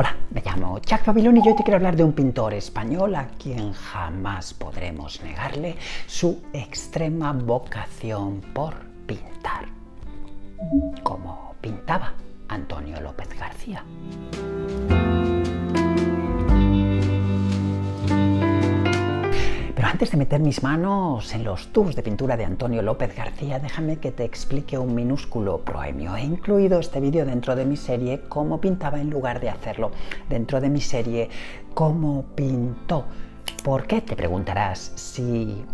Hola, me llamo Jack Babilón y yo te quiero hablar de un pintor español a quien jamás podremos negarle su extrema vocación por pintar, como pintaba Antonio López García. Pero antes de meter mis manos en los tubos de pintura de Antonio López García, déjame que te explique un minúsculo proemio. He incluido este vídeo dentro de mi serie Cómo pintaba en lugar de hacerlo dentro de mi serie Cómo pintó. ¿Por qué? Te preguntarás si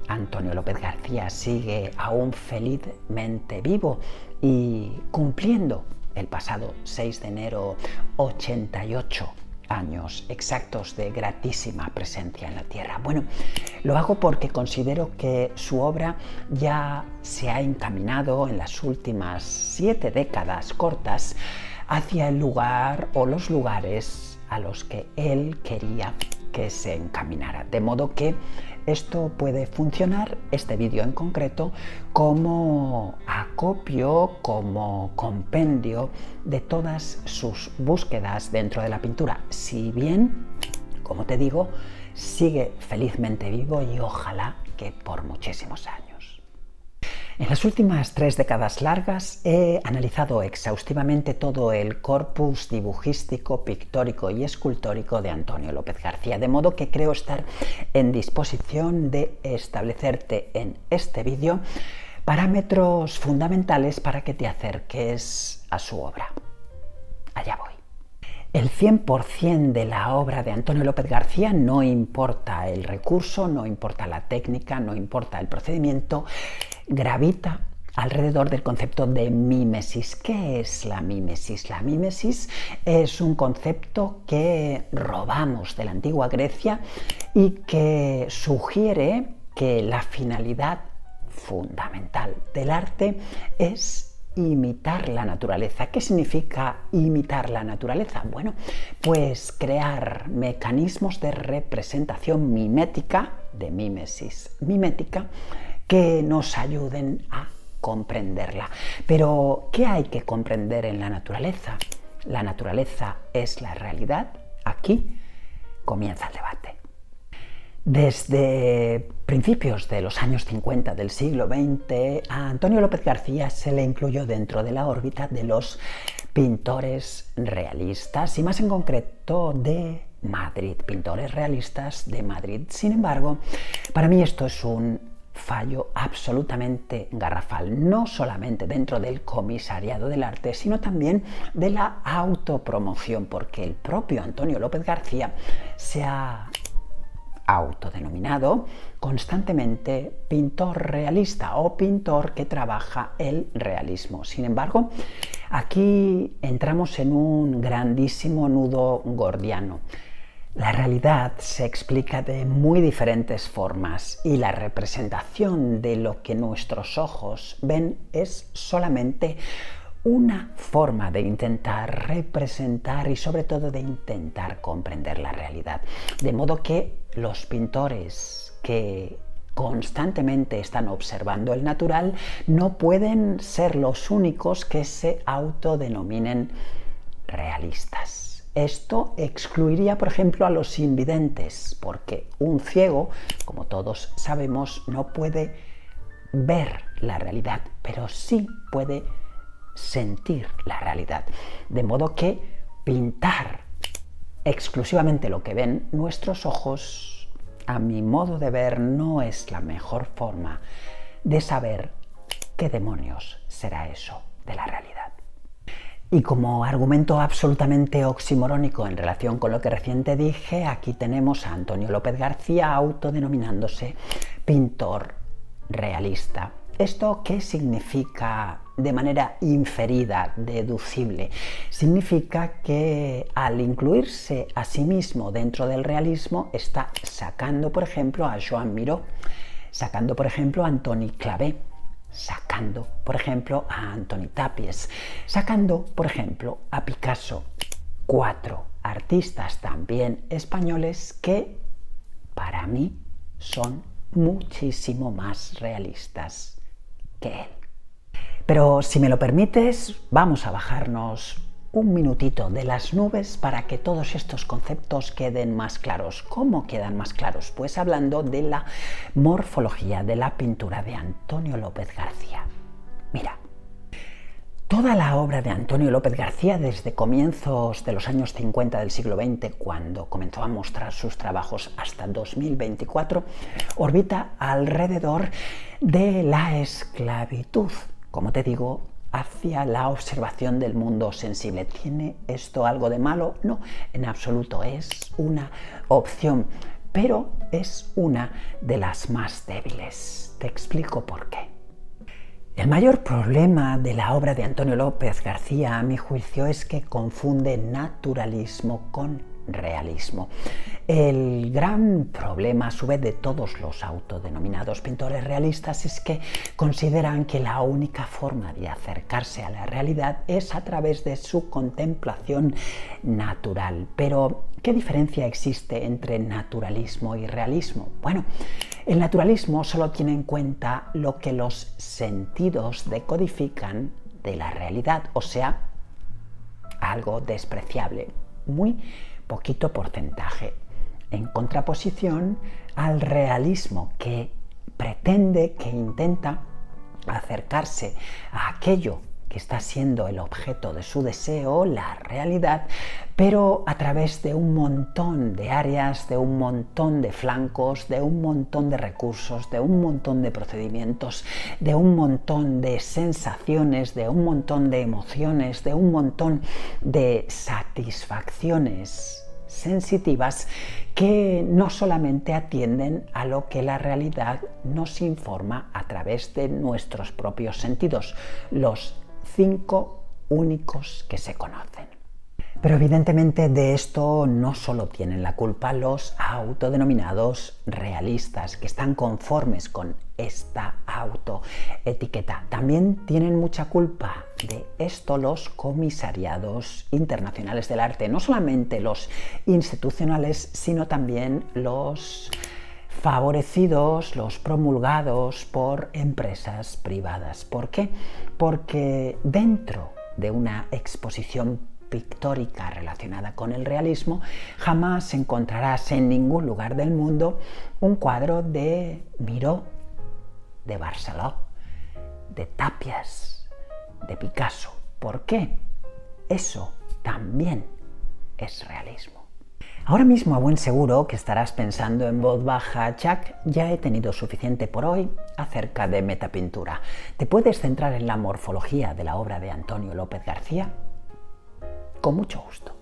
Antonio López García sigue aún felizmente vivo y cumpliendo el pasado 6 de enero 88 años exactos de gratísima presencia en la Tierra. Bueno, lo hago porque considero que su obra ya se ha encaminado en las últimas 7 décadas cortas hacia el lugar o los lugares a los que él quería que se encaminara. De modo que esto puede funcionar, este vídeo en concreto, como acopio, como compendio de todas sus búsquedas dentro de la pintura. Si bien, como te digo, sigue felizmente vivo y ojalá que por muchísimos años. En las últimas 3 décadas largas he analizado exhaustivamente todo el corpus dibujístico, pictórico y escultórico de Antonio López García, de modo que creo estar en disposición de establecerte en este vídeo parámetros fundamentales para que te acerques a su obra. Allá voy. El 100% de la obra de Antonio López García, no importa el recurso, no importa la técnica, no importa el procedimiento, gravita alrededor del concepto de mímesis. ¿Qué es la mímesis? La mímesis es un concepto que robamos de la antigua Grecia y que sugiere que la finalidad fundamental del arte es imitar la naturaleza. ¿Qué significa imitar la naturaleza? Bueno, pues crear mecanismos de representación mimética, de mímesis mimética, que nos ayuden a comprenderla. Pero, ¿qué hay que comprender en la naturaleza? ¿La naturaleza es la realidad? Aquí comienza el debate. Desde principios de los años 50 del siglo XX, a Antonio López García se le incluyó dentro de la órbita de los pintores realistas y más en concreto de Madrid, pintores realistas de Madrid. Sin embargo, para mí esto es un fallo absolutamente garrafal, no solamente dentro del comisariado del arte, sino también de la autopromoción, porque el propio Antonio López García se ha autodenominado constantemente pintor realista o pintor que trabaja el realismo. Sin embargo, aquí entramos en un grandísimo nudo gordiano. La realidad se explica de muy diferentes formas y la representación de lo que nuestros ojos ven es solamente una forma de intentar representar y sobre todo de intentar comprender la realidad. De modo que los pintores que constantemente están observando el natural no pueden ser los únicos que se autodenominen realistas. Esto excluiría, por ejemplo, a los invidentes, porque un ciego, como todos sabemos, no puede ver la realidad, pero sí puede sentir la realidad. De modo que pintar exclusivamente lo que ven nuestros ojos, a mi modo de ver, no es la mejor forma de saber qué demonios será eso de la realidad. Y como argumento absolutamente oximorónico en relación con lo que recién te dije, aquí tenemos a Antonio López García autodenominándose pintor realista. ¿Esto qué significa de manera inferida, deducible? Significa que al incluirse a sí mismo dentro del realismo está sacando, por ejemplo, a Joan Miró, sacando, por ejemplo, a Antoni Clavé, sacando, por ejemplo, a Antoni Tàpies, sacando, por ejemplo, a Picasso. 4 artistas también españoles que, para mí, son muchísimo más realistas que él. Pero si me lo permites, vamos a bajarnos un minutito de las nubes para que todos estos conceptos queden más claros. ¿Cómo quedan más claros? Pues hablando de la morfología de la pintura de Antonio López García. Mira, toda la obra de Antonio López García desde comienzos de los años 50 del siglo XX, cuando comenzó a mostrar sus trabajos, hasta 2024, orbita alrededor de la esclavitud, como te digo, hacia la observación del mundo sensible. ¿Tiene esto algo de malo? No, en absoluto, es una opción, pero es una de las más débiles. Te explico por qué. El mayor problema de la obra de Antonio López García, a mi juicio, es que confunde naturalismo con realismo. El gran problema, a su vez, de todos los autodenominados pintores realistas es que consideran que la única forma de acercarse a la realidad es a través de su contemplación natural. Pero, ¿qué diferencia existe entre naturalismo y realismo? Bueno, el naturalismo solo tiene en cuenta lo que los sentidos decodifican de la realidad, o sea, algo despreciable, muy poquito porcentaje, en contraposición al realismo que pretende, que intenta acercarse a aquello que está siendo el objeto de su deseo, la realidad, pero a través de un montón de áreas, de un montón de flancos, de un montón de recursos, de un montón de procedimientos, de un montón de sensaciones, de un montón de emociones, de un montón de satisfacciones sensitivas que no solamente atienden a lo que la realidad nos informa a través de nuestros propios sentidos, los 5 únicos que se conocen. Pero evidentemente de esto no solo tienen la culpa los autodenominados realistas, que están conformes con esta autoetiqueta. También tienen mucha culpa de esto los comisariados internacionales del arte, no solamente los institucionales, sino también los favorecidos, los promulgados por empresas privadas. ¿Por qué? Porque dentro de una exposición pictórica relacionada con el realismo, jamás encontrarás en ningún lugar del mundo un cuadro de Miró, de Barceló, de Tapias, de Picasso. ¿Por qué? Eso también es realismo. Ahora mismo, a buen seguro que estarás pensando en voz baja: Chuck, ya he tenido suficiente por hoy acerca de metapintura. ¿Te puedes centrar en la morfología de la obra de Antonio López García? Con mucho gusto.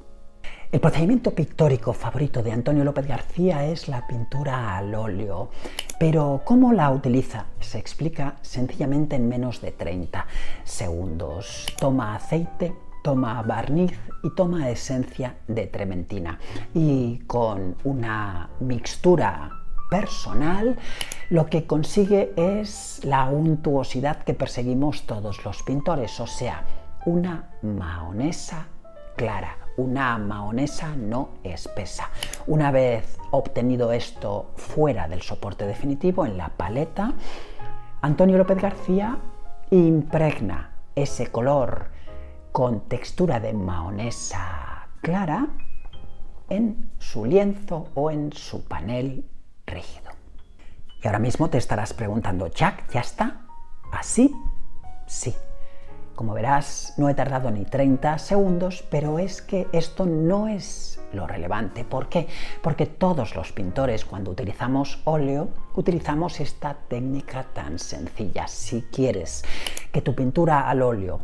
El procedimiento pictórico favorito de Antonio López García es la pintura al óleo. Pero ¿cómo la utiliza? Se explica sencillamente en menos de 30 segundos. Toma aceite, toma barniz y toma esencia de trementina. Y con una mixtura personal, lo que consigue es la untuosidad que perseguimos todos los pintores, o sea, una mahonesa clara, una mahonesa no espesa. Una vez obtenido esto fuera del soporte definitivo, en la paleta, Antonio López García impregna ese color con textura de mahonesa clara en su lienzo o en su panel rígido. Y ahora mismo te estarás preguntando: Chuck, ¿ya está? ¿Así? Sí. Como verás, no he tardado ni 30 segundos, pero es que esto no es lo relevante. ¿Por qué? Porque todos los pintores, cuando utilizamos óleo, utilizamos esta técnica tan sencilla. Si quieres que tu pintura al óleo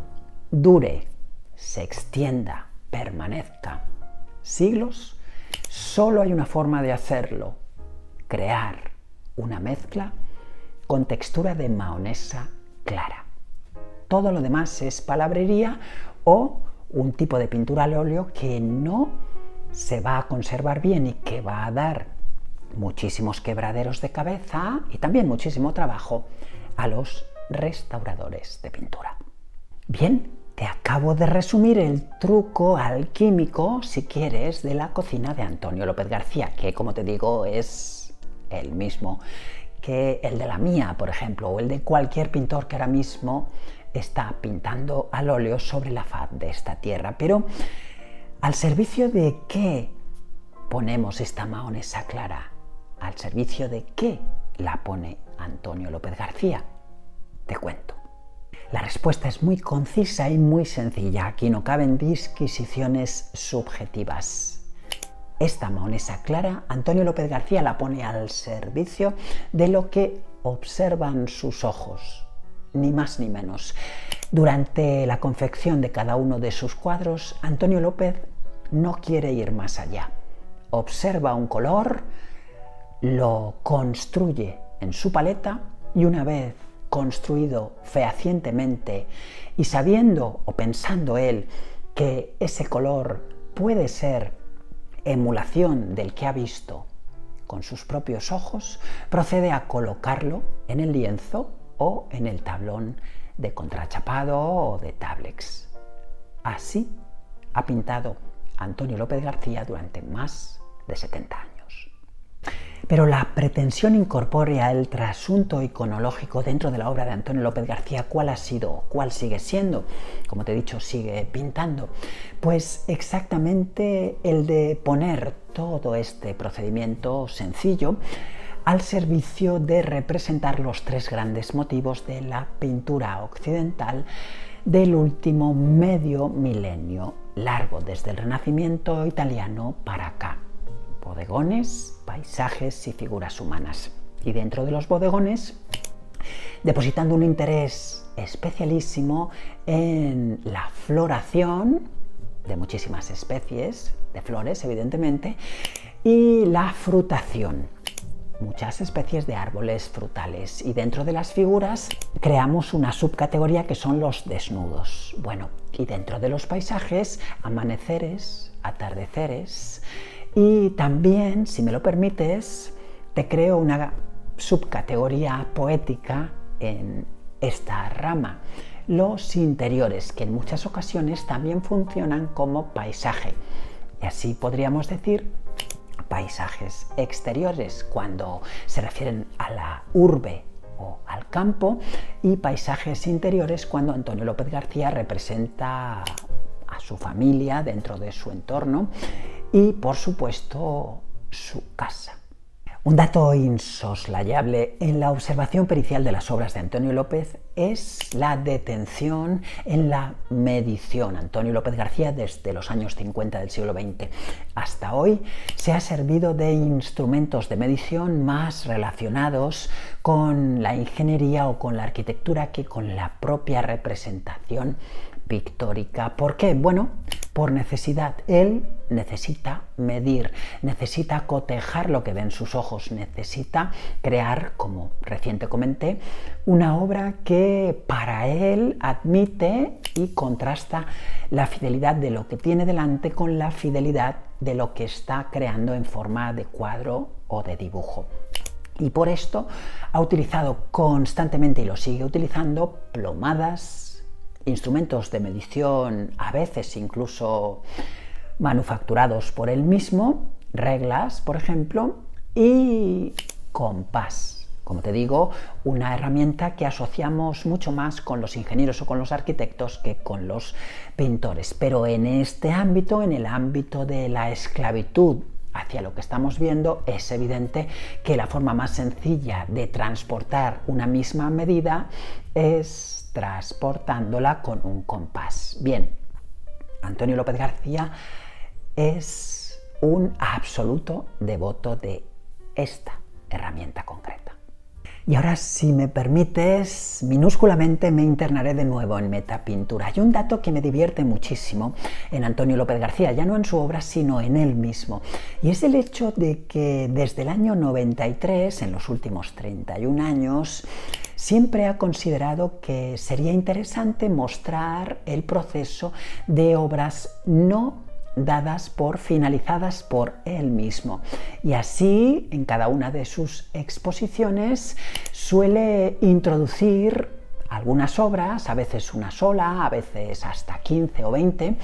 dure, se extienda, permanezca siglos, solo hay una forma de hacerlo: crear una mezcla con textura de mahonesa clara. Todo lo demás es palabrería o un tipo de pintura al óleo que no se va a conservar bien y que va a dar muchísimos quebraderos de cabeza y también muchísimo trabajo a los restauradores de pintura. Bien, te acabo de resumir el truco alquímico, si quieres, de la cocina de Antonio López García, que, como te digo, es el mismo que el de la mía, por ejemplo, o el de cualquier pintor que ahora mismo está pintando al óleo sobre la faz de esta tierra. Pero ¿al servicio de qué ponemos esta mahonesa clara? ¿Al servicio de qué la pone Antonio López García? Te cuento. La respuesta es muy concisa y muy sencilla. Aquí no caben disquisiciones subjetivas. Esta mahonesa clara, Antonio López García la pone al servicio de lo que observan sus ojos, ni más ni menos. Durante la confección de cada uno de sus cuadros, Antonio López no quiere ir más allá. Observa un color, lo construye en su paleta y una vez construido fehacientemente y sabiendo o pensando él que ese color puede ser emulación del que ha visto con sus propios ojos, procede a colocarlo en el lienzo o en el tablón de contrachapado o de táblex. Así ha pintado Antonio López García durante más de 70 años. Pero la pretensión incorpórea, el trasunto iconológico dentro de la obra de Antonio López García, ¿cuál ha sido? ¿Cuál sigue siendo? Como te he dicho, sigue pintando. Pues exactamente el de poner todo este procedimiento sencillo al servicio de representar los tres grandes motivos de la pintura occidental del último medio milenio, largo desde el Renacimiento italiano para acá. Bodegones, paisajes y figuras humanas. Y dentro de los bodegones, depositando un interés especialísimo en la floración de muchísimas especies de flores, evidentemente, y la frutación. Muchas especies de árboles frutales. Y dentro de las figuras creamos una subcategoría que son los desnudos. Bueno, y dentro de los paisajes, amaneceres, atardeceres. Y también, si me lo permites, te creo una subcategoría poética en esta rama. Los interiores, que en muchas ocasiones también funcionan como paisaje. Y así podríamos decir paisajes exteriores cuando se refieren a la urbe o al campo, y paisajes interiores cuando Antonio López García representa a su familia dentro de su entorno y, por supuesto, su casa. Un dato insoslayable en la observación pericial de las obras de Antonio López es la detención en la medición. Antonio López García, desde los años 50 del siglo XX hasta hoy, se ha servido de instrumentos de medición más relacionados con la ingeniería o con la arquitectura que con la propia representación pictórica. ¿Por qué? Bueno, por necesidad. Él necesita medir, necesita cotejar lo que ven sus ojos, necesita crear, como recién te comenté, una obra que para él admite y contrasta la fidelidad de lo que tiene delante con la fidelidad de lo que está creando en forma de cuadro o de dibujo. Y por esto ha utilizado constantemente, y lo sigue utilizando, plomadas, instrumentos de medición, a veces incluso manufacturados por él mismo, reglas, por ejemplo, y compás. Como te digo, una herramienta que asociamos mucho más con los ingenieros o con los arquitectos que con los pintores. Pero en este ámbito, en el ámbito de la esclavitud hacia lo que estamos viendo, es evidente que la forma más sencilla de transportar una misma medida es transportándola con un compás. Bien, Antonio López García es un absoluto devoto de esta herramienta concreta. Y ahora, si me permites, minúsculamente me internaré de nuevo en metapintura. Hay un dato que me divierte muchísimo en Antonio López García, ya no en su obra, sino en él mismo. Y es el hecho de que desde el año 93, en los últimos 31 años, siempre ha considerado que sería interesante mostrar el proceso de obras no dadas por finalizadas por él mismo. Y así, en cada una de sus exposiciones, suele introducir algunas obras, a veces una sola, a veces hasta 15 o 20,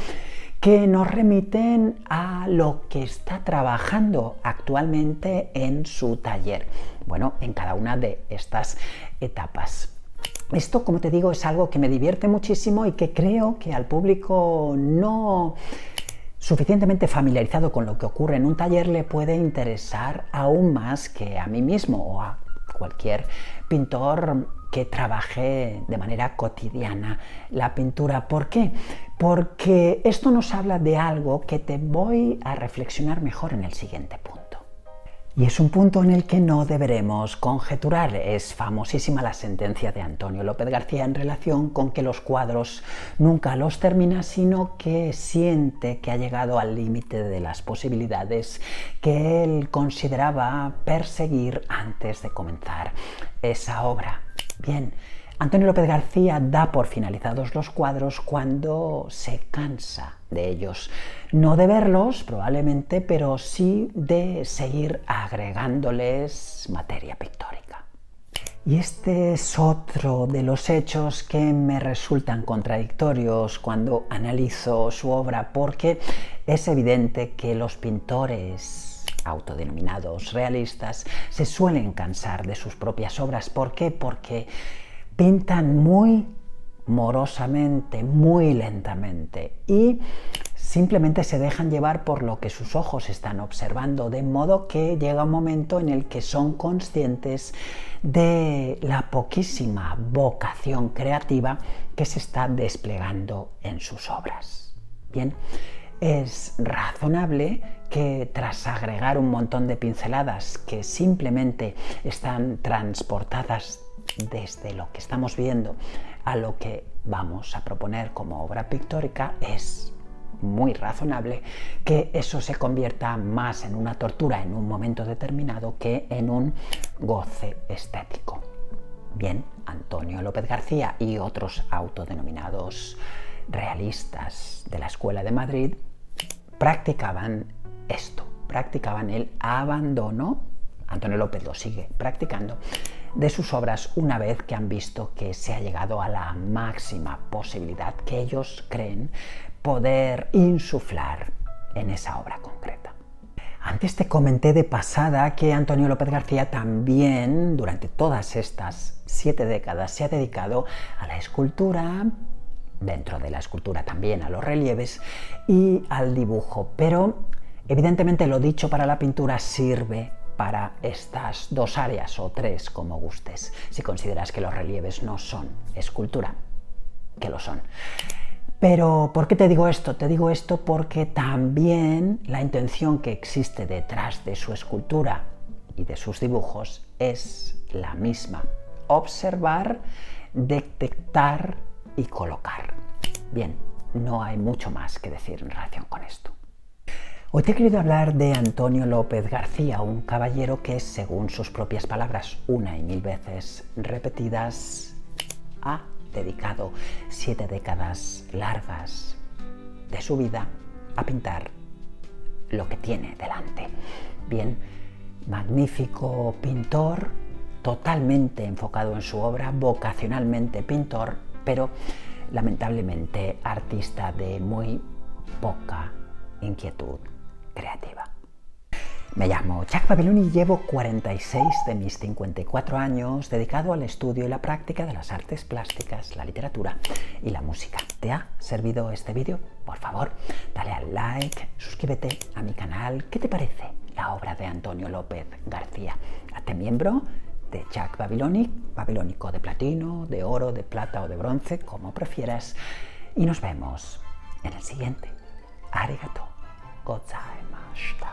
que nos remiten a lo que está trabajando actualmente en su taller. Bueno, en cada una de estas etapas. Esto, como te digo, es algo que me divierte muchísimo y que creo que al público no suficientemente familiarizado con lo que ocurre en un taller le puede interesar aún más que a mí mismo o a cualquier pintor que trabaje de manera cotidiana la pintura. ¿Por qué? Porque esto nos habla de algo que te voy a reflexionar mejor en el siguiente punto. Y es un punto en el que no deberemos conjeturar. Es famosísima la sentencia de Antonio López García en relación con que los cuadros nunca los termina, sino que siente que ha llegado al límite de las posibilidades que él consideraba perseguir antes de comenzar esa obra. Bien, Antonio López García da por finalizados los cuadros cuando se cansa de ellos. No de verlos, probablemente, pero sí de seguir agregándoles materia pictórica. Y este es otro de los hechos que me resultan contradictorios cuando analizo su obra, porque es evidente que los pintores autodenominados realistas se suelen cansar de sus propias obras. ¿Por qué? Porque pintan muy morosamente, muy lentamente y simplemente se dejan llevar por lo que sus ojos están observando, de modo que llega un momento en el que son conscientes de la poquísima vocación creativa que se está desplegando en sus obras. Bien, es razonable que tras agregar un montón de pinceladas que simplemente están transportadas desde lo que estamos viendo a lo que vamos a proponer como obra pictórica, es muy razonable que eso se convierta más en una tortura en un momento determinado que en un goce estético. Bien, Antonio López García y otros autodenominados realistas de la Escuela de Madrid practicaban esto, practicaban el abandono. Antonio López lo sigue practicando, de sus obras una vez que han visto que se ha llegado a la máxima posibilidad que ellos creen poder insuflar en esa obra concreta. Antes te comenté de pasada que Antonio López García también durante todas estas 7 décadas se ha dedicado a la escultura, dentro de la escultura también a los relieves y al dibujo, pero evidentemente lo dicho para la pintura sirve para estas dos áreas o tres, como gustes, si consideras que los relieves no son escultura, que lo son. Pero ¿por qué te digo esto? Te digo esto porque también la intención que existe detrás de su escultura y de sus dibujos es la misma: observar, detectar y colocar. Bien, no hay mucho más que decir en relación con esto. Hoy te he querido hablar de Antonio López García, un caballero que, según sus propias palabras, una y mil veces repetidas, ha dedicado 7 décadas largas de su vida a pintar lo que tiene delante. Bien, magnífico pintor, totalmente enfocado en su obra, vocacionalmente pintor, pero lamentablemente artista de muy poca inquietud creativa. Me llamo Chuck Babiloni y llevo 46 de mis 54 años dedicado al estudio y la práctica de las artes plásticas, la literatura y la música. ¿Te ha servido este vídeo? Por favor, dale al like, suscríbete a mi canal. ¿Qué te parece la obra de Antonio López García? Hazte miembro de Chuck Babiloni, babilónico de platino, de oro, de plata o de bronce, como prefieras. Y nos vemos en el siguiente. Arigato gozaimashita.